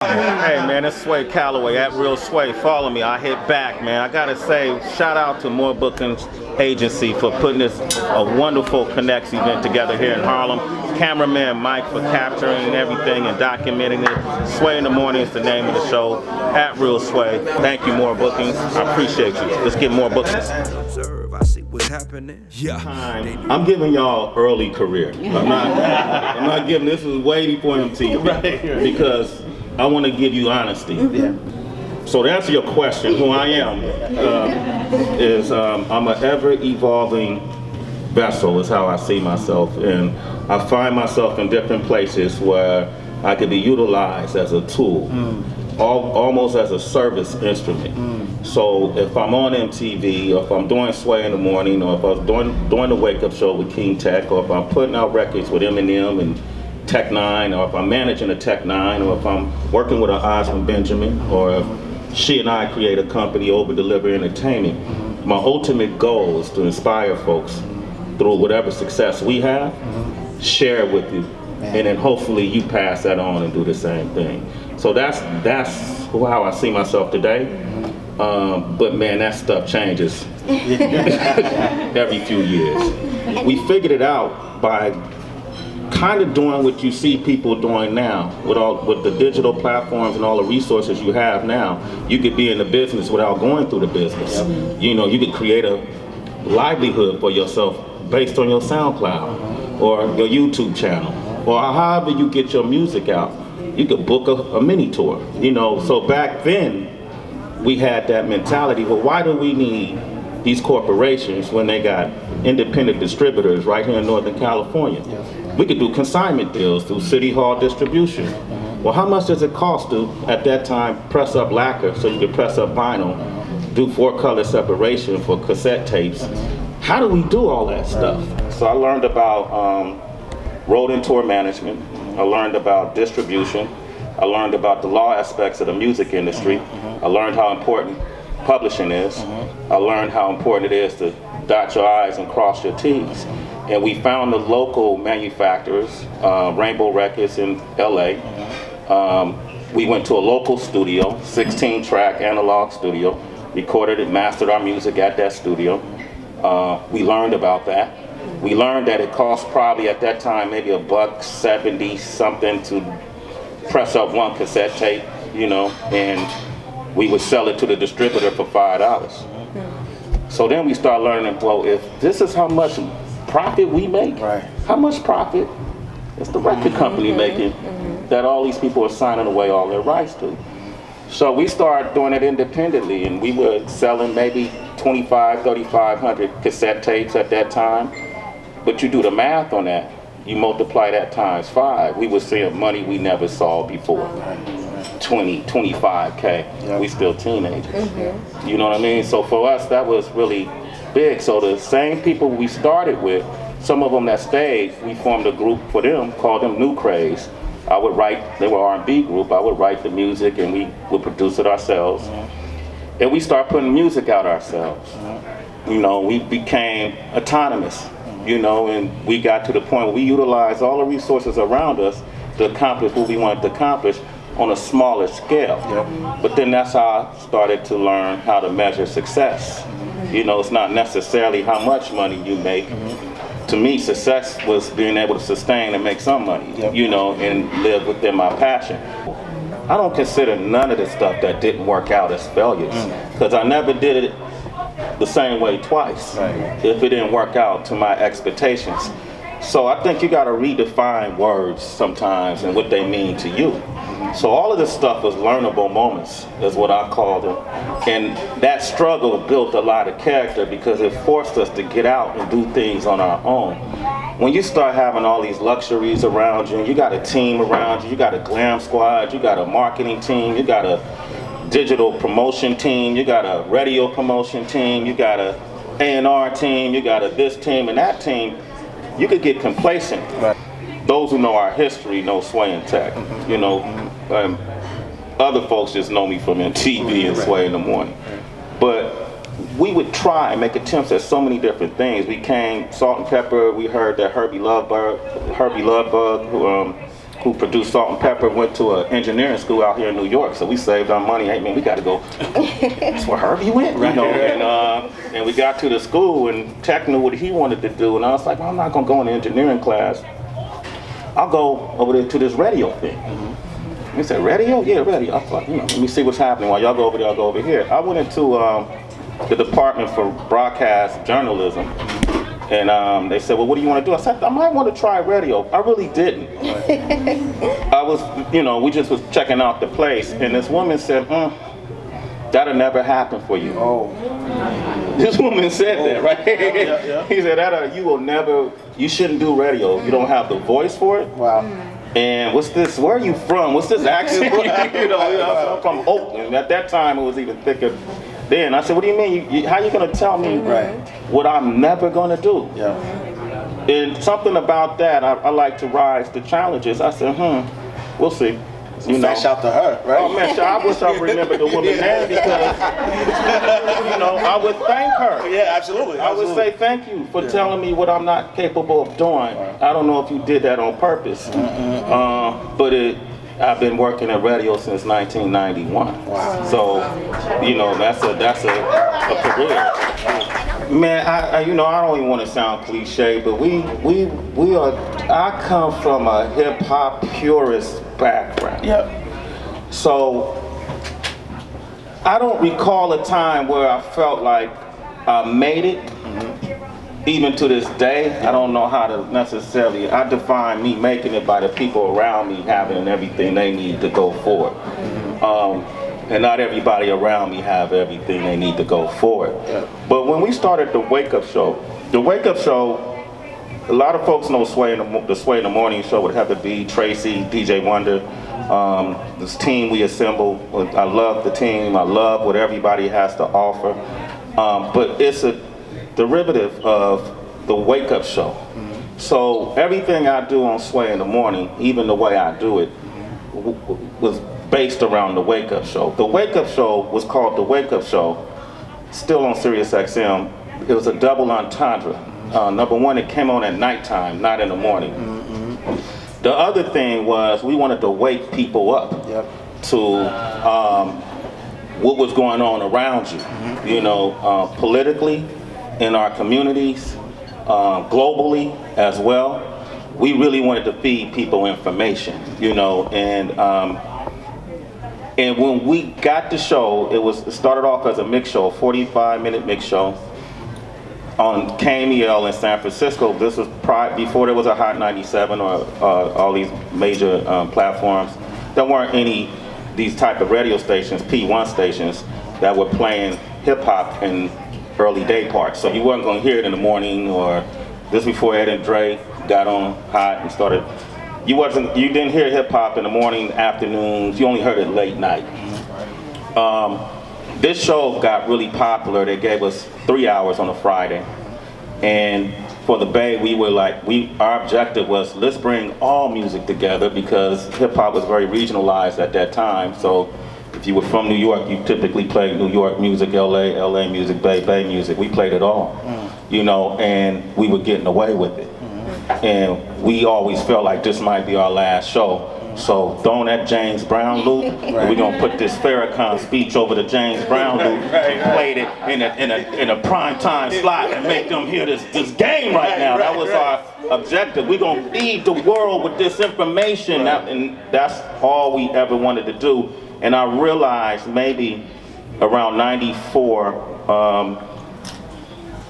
Hey man, it's Sway Calloway at Real Sway. Follow me. I hit back, man. I gotta say, shout out to Mor.bookings agency for putting this a wonderful Connects event together here in Harlem. Cameraman Mike for capturing everything and documenting it. Sway in the Morning is the name of the show. At Real Sway. Thank you, Mor.bookings. I appreciate you. Let's get more bookings. I see what's happening. Yeah. I'm giving y'all early career. I'm not giving this is way before MTV because I want to give you honesty. So to answer your question, who I am is I'm an ever-evolving vessel is how I see myself, and I find myself in different places where I could be utilized as a tool, almost as a service instrument. So if I'm on MTV, or if I'm doing Sway in the Morning, or if I was doing the Wake Up Show with King Tech, or if I'm putting out records with Eminem and Tech Nine, or if I'm managing a Tech Nine, or if I'm working with an Osmond Benjamin, or if she and I create a company, Over Deliver Entertainment, my ultimate goal is to inspire folks through whatever success we have, share it with you, and then hopefully you pass that on and do the same thing. So that's how I see myself today. But man, that stuff changes every few years. We figured it out by kind of doing what you see people doing now with the digital platforms and all the resources you have now. You could be in the business without going through the business. You know, you could create a livelihood for yourself based on your SoundCloud or your YouTube channel, or however you get your music out. You could book a mini tour, you know. So back then we had that mentality, well, why do we need these corporations when they got independent distributors right here in Northern California? We could do consignment deals through City Hall distribution. Well, how much does it cost to, at that time, press up lacquer so you could press up vinyl, do 4-color separation for cassette tapes? How do we do all that stuff? So I learned about road and tour management. I learned about distribution. I learned about the law aspects of the music industry. I learned how important publishing is. I learned how important it is to dot your I's and cross your T's. And we found the local manufacturers, Rainbow Records in LA. We went to a local studio, 16-track analog studio, recorded it, mastered our music at that studio. We learned about that. We learned that it cost probably at that time maybe $1.70 something to press up one cassette tape, you know, and we would sell it to the distributor for $5. So then we start learning, well, if this is how much profit we make, how much profit is the record company making that all these people are signing away all their rights to? So we started doing it independently, and we were selling maybe 3,500 cassette tapes at that time. But you do the math on that, you multiply that times 5, we were seeing money we never saw before. 20, 25K, we still teenagers. You know what I mean? So for us, that was really big. So the same people we started with, some of them that stayed, we formed a group for them, called them New Craze. I would write, they were R&B group, I would write the music and we would produce it ourselves. And we started putting music out ourselves. You know, we became autonomous, you know, and we got to the point where we utilized all the resources around us to accomplish what we wanted to accomplish on a smaller scale. But then that's how I started to learn how to measure success. You know, it's not necessarily how much money you make. To me, success was being able to sustain and make some money, you know, and live within my passion. I don't consider none of the stuff that didn't work out as failures, because I never did it the same way twice if it didn't work out to my expectations. So I think you got to redefine words sometimes and what they mean to you. So all of this stuff was learnable moments, is what I call them. And that struggle built a lot of character because it forced us to get out and do things on our own. When you start having all these luxuries around you, and you got a team around you, you got a glam squad, you got a marketing team, you got a digital promotion team, you got a radio promotion team, you got a A&R team, you got a this team and that team, you could get complacent. Those who know our history know Sway and Tech. You know, other folks just know me from MTV and Sway in the Morning. But we would try and make attempts at so many different things. We came Salt and Pepper. We heard that Herbie Lovebug, who produced Salt and Pepper, went to an engineering school out here in New York, so we saved our money. Hey man, we got to go. That's where Herbie went, you know. And we got to the school, and Tech knew what he wanted to do, and I was like, well, I'm not gonna go in the engineering class. I'll go over there to this radio thing. He said, radio? Yeah, radio. I thought, let me see what's happening. While y'all go over there, I'll go over here. I went into the department for broadcast journalism. And they said, well, what do you want to do? I said, I might want to try radio. I really didn't. I was, we just was checking out the place. And this woman said, that'll never happen for you. Oh. This woman said that, right? Yeah. He said, you shouldn't do radio. You don't have the voice for it. Wow. And what's this, where are you from? What's this accent? I'm from Oakland. At that time, it was even thicker. Then I said, what do you mean? How you gonna tell me what I'm never gonna do? Yeah. And something about that, I like to rise to challenges. I said, we'll see. Fresh out to her, right? Oh man, I wish I remembered the woman's name because, I would thank her. Yeah, absolutely. I would say thank you for telling me what I'm not capable of doing. I don't know if you did that on purpose, but I've been working at radio since 1991. Wow. So, that's a career. Man, I don't even want to sound cliche, but I come from a hip hop purist background. Yep. So, I don't recall a time where I felt like I made it. Even to this day, I don't know how to necessarily, I define me making it by the people around me having everything they need to go forward. And not everybody around me have everything they need to go forward. Yeah. But when we started the Wake Up Show, a lot of folks know the Sway in the Morning show with Heather B, Tracy, DJ Wonder. This team we assembled, I love the team, I love what everybody has to offer. But it's a derivative of the Wake Up Show. So everything I do on Sway in the Morning, even the way I do it, was based around the Wake Up Show. The Wake Up Show was called the Wake Up Show, still on Sirius XM. It was a double entendre. Number one, it came on at nighttime, not in the morning. The other thing was we wanted to wake people up to what was going on around you, politically, in our communities, globally as well. We really wanted to feed people information, and when we got the show, it started off as a mix show, 45-minute mix show on KMEL in San Francisco. This was before there was a Hot 97 or all these major platforms. There weren't any these type of radio stations, P1 stations, that were playing hip hop in early day parts. So you wasn't going to hear it in the morning, or this before Ed and Dre got on Hot and started. You didn't hear hip hop in the morning, afternoons. You only heard it late night. This show got really popular. They gave us 3 hours on a Friday, and for the Bay, our objective was, let's bring all music together, because hip hop was very regionalized at that time. So if you were from New York, you typically played New York music, LA music, Bay music. We played it all, and we were getting away with it. And we always felt like this might be our last show. So throwing that James Brown loop, we're gonna put this Farrakhan speech over the James Brown loop and played it in a prime time slot and make them hear this game right now. That was our objective. We're gonna feed the world with this information, and that's all we ever wanted to do. And I realized maybe around '94,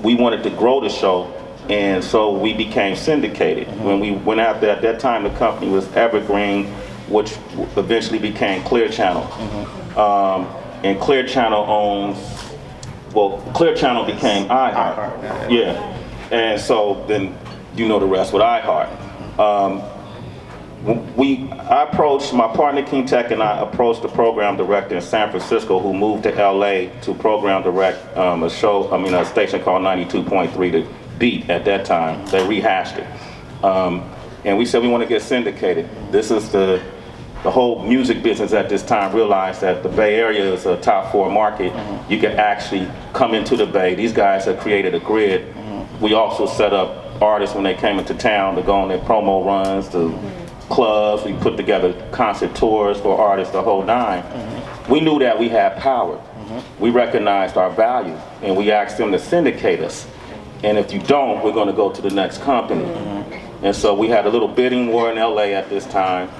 we wanted to grow the show. And so we became syndicated. When we went out there, at that time the company was Evergreen, which eventually became Clear Channel. And Clear Channel Clear Channel became iHeart. Yeah. And so then the rest with iHeart. My partner King Tech and I approached the program director in San Francisco, who moved to LA to program direct a station called 92.3 to Beat at that time. They rehashed it. And we said we want to get syndicated. This is the whole music business at this time realized that the Bay Area is a top 4 market. You can actually come into the Bay. These guys have created a grid. We also set up artists when they came into town to go on their promo runs, to clubs, we put together concert tours for artists, the whole nine. We knew that we had power. We recognized our value, and we asked them to syndicate us. And if you don't, we're going to go to the next company. And so we had a little bidding war in LA at this time.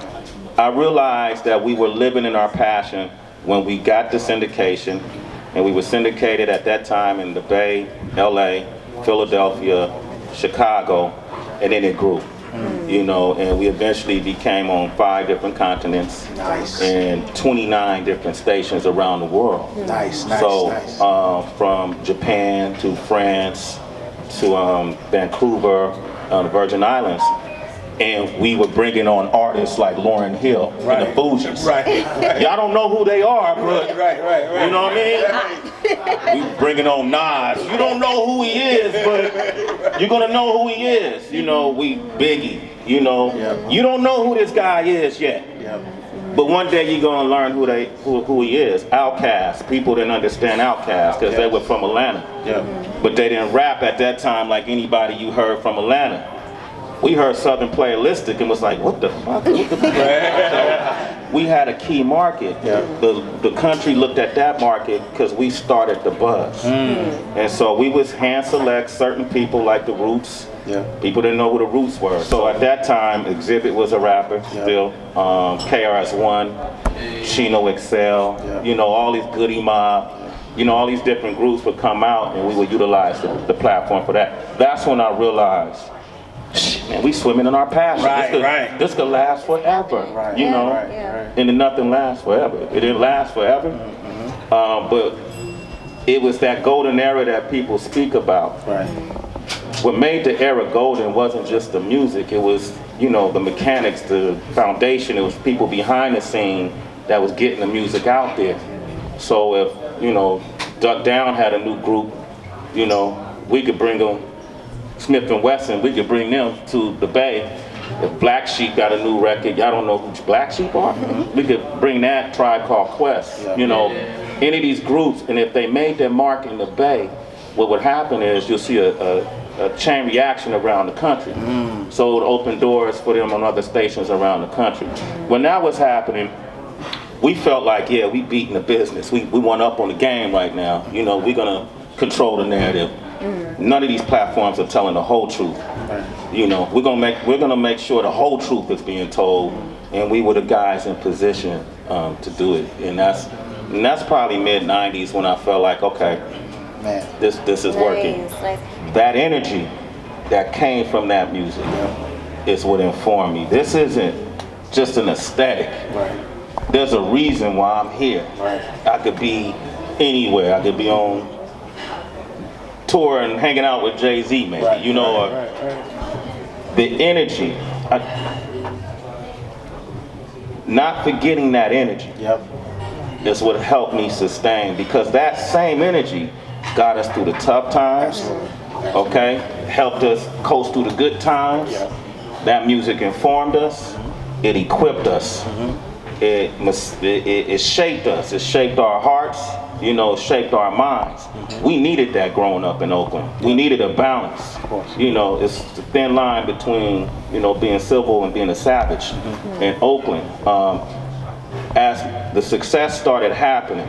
I realized that we were living in our passion when we got the syndication, and we were syndicated at that time in the Bay, LA, Philadelphia, Chicago, and then it grew. You know, and we eventually became on 5 different continents. Nice. And 29 different stations around the world. Nice, nice, so, nice. From Japan to France to Vancouver, the Virgin Islands. And we were bringing on artists like Lauryn Hill and the Fugees. Right. Y'all don't know who they are, but Right. you know what I mean? We bringing on Nas. You don't know who he is, but you're gonna know who he is. You know, we Biggie. You know, you don't know who this guy is yet. But one day you're gonna learn who he is. Outkast. People didn't understand Outkast because they were from Atlanta. But they didn't rap at that time like anybody you heard from Atlanta. We heard Southern Playalistic and was like, what the fuck? So we had a key market. The country looked at that market because we started the buzz. And so we was hand select certain people like the Roots. People didn't know who the Roots were. So at that time, Exhibit was a rapper still. KRS-One, Chino XL, you know, all these Goody Mob. You know, all these different groups would come out and we would utilize the platform for that. That's when I realized, man, we swimming in our passion. This could last forever, you know, and then nothing lasts forever. It didn't last forever, but it was that golden era that people speak about. What made the era golden wasn't just the music, it was, you know, the mechanics, the foundation. It was people behind the scene that was getting the music out there. So if, you know, Duck Down had a new group, you know, we could bring them, Smith & Wesson, we could bring them to the Bay. If Black Sheep got a new record, y'all don't know who Black Sheep are? We could bring that, Tribe Called Quest, you know, any of these groups, and if they made their mark in the Bay, what would happen is you'll see a chain reaction around the country. So it would open doors for them on other stations around the country. When that was happening, we felt like, yeah, we beating the business. We went up on the game right now. You know, we're gonna control the narrative. None of these platforms are telling the whole truth. You know, we're gonna make sure the whole truth is being told, and we were the guys in position to do it. And that's probably mid-90s when I felt like, okay, this is working. Nice. That energy that came from that music is what informed me. This isn't just an aesthetic. There's a reason why I'm here. I could be anywhere. I could be on tour and hanging out with Jay-Z maybe, you know, the energy. Not forgetting that energy is what helped me sustain, because that same energy got us through the tough times, okay? Helped us coast through the good times. That music informed us, it equipped us. It shaped us. It shaped our hearts. You know, it shaped our minds. We needed that growing up in Oakland. We needed a balance. You know, it's a thin line between, you know, being civil and being a savage in Oakland. As the success started happening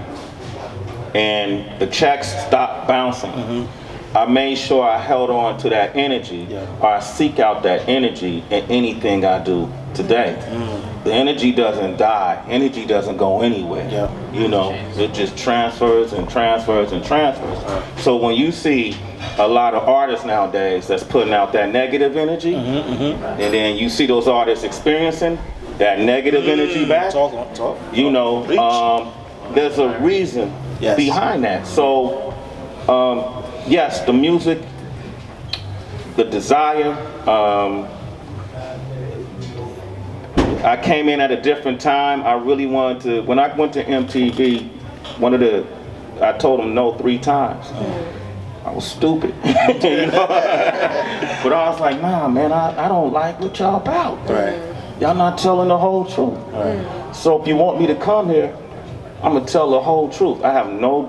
and the checks stopped bouncing, I made sure I held on to that energy, or I seek out that energy in anything I do today. The energy doesn't die. Energy doesn't go anywhere. You know, it just transfers and transfers and transfers. So when you see a lot of artists nowadays that's putting out that negative energy, and then you see those artists experiencing that negative energy back, you know, there's a reason behind that. So, yes, the music, the desire. I came in at a different time. I really wanted to, when I went to MTV, I told them no 3 times. I was stupid, you know? But I was like, nah, man, I don't like what y'all about. Y'all not telling the whole truth. So if you want me to come here, I'm gonna tell the whole truth. I have no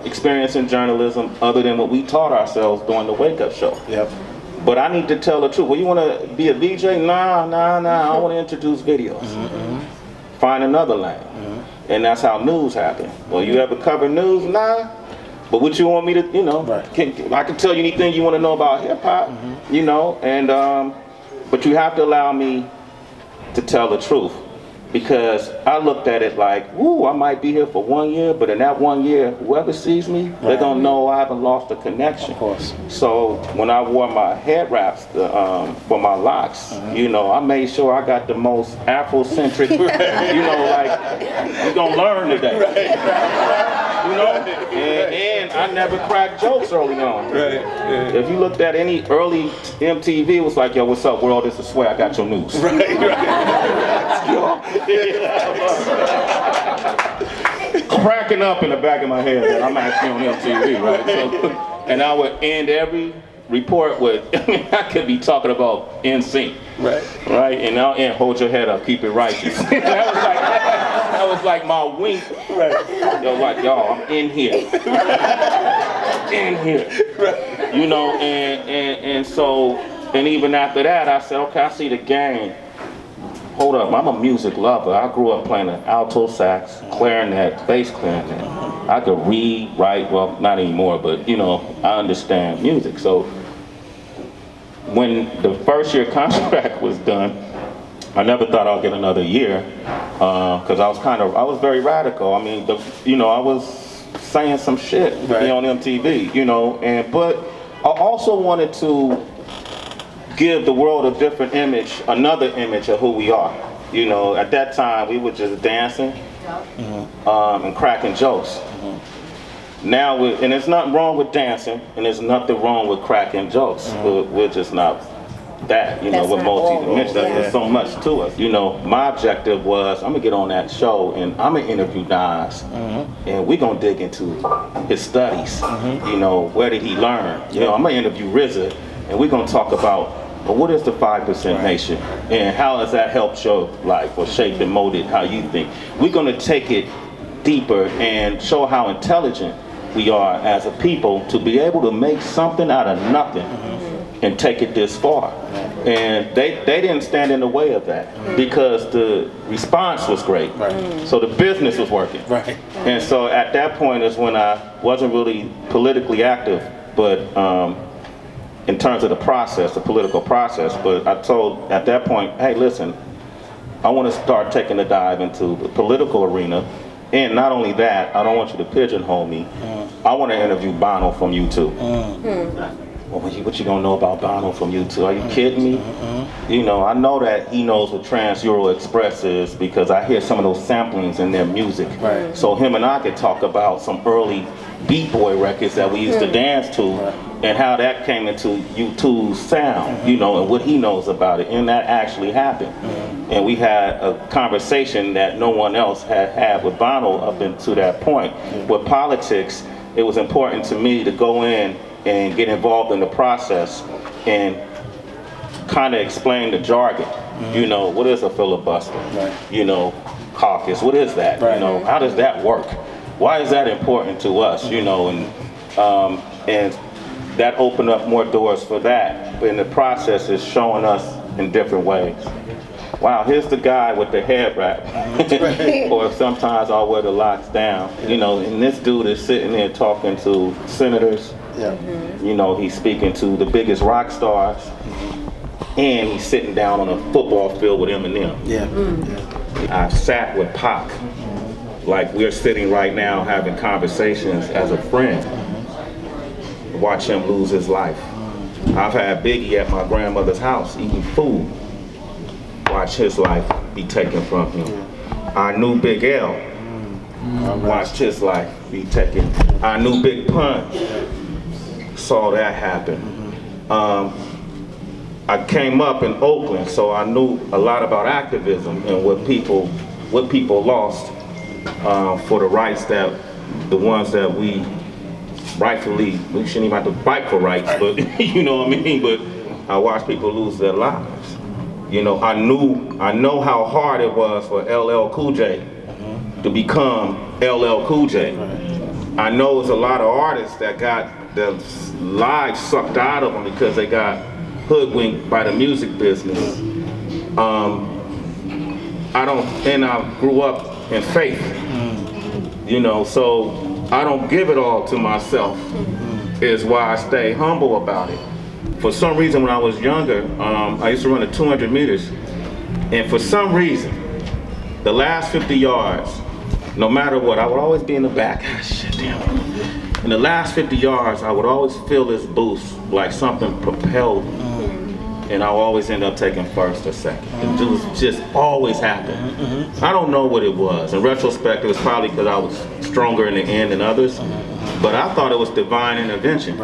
experience in journalism other than what we taught ourselves during the Wake Up Show. But I need to tell the truth. Well, you want to be a VJ? Nah. I want to introduce videos. Find another lane. And that's how news happened. Well, you ever cover news? Nah. But what you want me to, you know, I can tell you anything you want to know about hip hop, you know, and but you have to allow me to tell the truth. Because I looked at it like, woo, I might be here for 1 year, but in that 1 year, whoever sees me, they're gonna know I haven't lost the connection. Of course. So when I wore my head wraps for my locks, you know, I made sure I got the most Afrocentric, you know, like, you're gonna learn today. You know, and I never cracked jokes early on. If you looked at any early MTV, it was like, yo, what's up, world? This is Sway, I got your news. Cracking up in the back of my head that I'm actually on MTV, right? So, and I would end every report with, I could be talking about NSYNC, right? And I'll end, hold your head up, keep it righteous. that was like my wink. Yo, like, y'all, I'm in here. In here. You know, and so, and even after that, I said, okay, I see the game. Hold up, I'm a music lover. I grew up playing the alto sax, clarinet, bass clarinet. I could read, write, well, not anymore, but you know, I understand music. So when the first year contract was done, I never thought I'd get another year, because I was very radical. I mean, you know, I was saying some shit on MTV, you know, but I also wanted to give the world a different image, another image of who we are. You know, at that time we were just dancing and cracking jokes. Now, and there's nothing wrong with dancing, and there's nothing wrong with cracking jokes. We're just not that, you know, we're multi-dimensional. There's so much to us. You know, my objective was, I'm gonna get on that show and I'm gonna interview Nas, and we're gonna dig into his studies. You know, where did he learn? You know, I'm gonna interview RZA, and we're gonna talk about, well, what is the 5% Nation, and how has that helped your life or shaped and molded how you think? We're gonna take it deeper and show how intelligent we are as a people to be able to make something out of nothing and take it this far. And they didn't stand in the way of that because the response was great. So the business was working. And so at that point is when I wasn't really politically active, but in terms of the process, the political process, but I told at that point, hey, listen, I want to start taking a dive into the political arena. And not only that, I don't want you to pigeonhole me. I want to interview Bono from U2. Well, what you gonna know about Bono from U2? Are you kidding me? You know, I know that he knows what Trans-Euro Express is because I hear some of those samplings in their music. So him and I could talk about some early Beat Boy records that we used to dance to and how that came into U2's sound, you know, and what he knows about it. And that actually happened. And we had a conversation that no one else had had with Bono up until that point. With politics, it was important to me to go in and get involved in the process and kind of explain the jargon. You know, what is a filibuster? You know, caucus, what is that? You know, how does that work? Why is that important to us? You know, and that opened up more doors for that. But in the process, it's showing us in different ways. Wow, here's the guy with the head wrap. Or sometimes I'll wear the locks down. You know, and this dude is sitting there talking to senators. You know, he's speaking to the biggest rock stars. And he's sitting down on a football field with Eminem. I've sat with Pac, like we're sitting right now having conversations as a friend. Watch him lose his life. I've had Biggie at my grandmother's house eating food. Watch his life be taken from him. I knew Big L. Watched his life be taken. I knew Big Pun. Saw that happen. I came up in Oakland, so I knew a lot about activism and what people lost for the rights that the ones that we rightfully, we shouldn't even have to fight for rights, but you know what I mean. But I watched people lose their lives. You know, I know how hard it was for LL Cool J to become LL Cool J. I know it's a lot of artists that got their lives sucked out of them because they got hoodwinked by the music business. I grew up in faith, you know, so I don't give it all to myself, is why I stay humble about it. For some reason, when I was younger, I used to run the 200 meters, and for some reason, the last 50 yards, no matter what, I would always be in the back. Shit, damn. In the last 50 yards, I would always feel this boost, like something propelled me. And I would always end up taking first or second. It just always happened. I don't know what it was. In retrospect, it was probably because I was stronger in the end than others. But I thought it was divine intervention,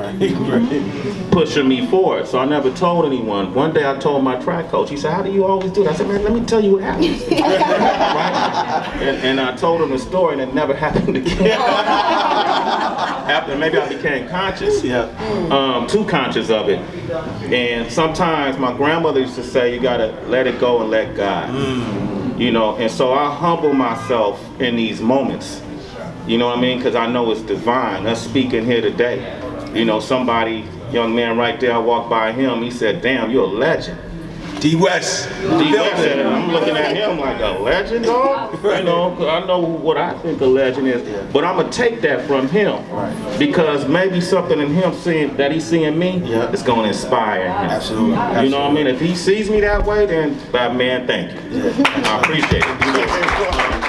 pushing me forward. So I never told anyone. One day I told my track coach, he said, "How do you always do that?" I said, "Man, let me tell you what happens." Right? And I told him the story, and it never happened again. After maybe I became conscious, too conscious of it. And sometimes my grandmother used to say, you gotta let it go and let God. You know, and so I humble myself in these moments. You know what I mean? Because I know it's divine. Us speaking here today. You know, somebody, young man right there, I walked by him, he said, "Damn, you're a legend." D West. I'm looking at him like, a legend, dog? You know, 'cause I know what I think a legend is. But I'm going to take that from him. Because maybe something in him that he's seeing me is going to inspire him. Absolutely. You know what I mean? If he sees me that way, then, man, thank you. I appreciate it.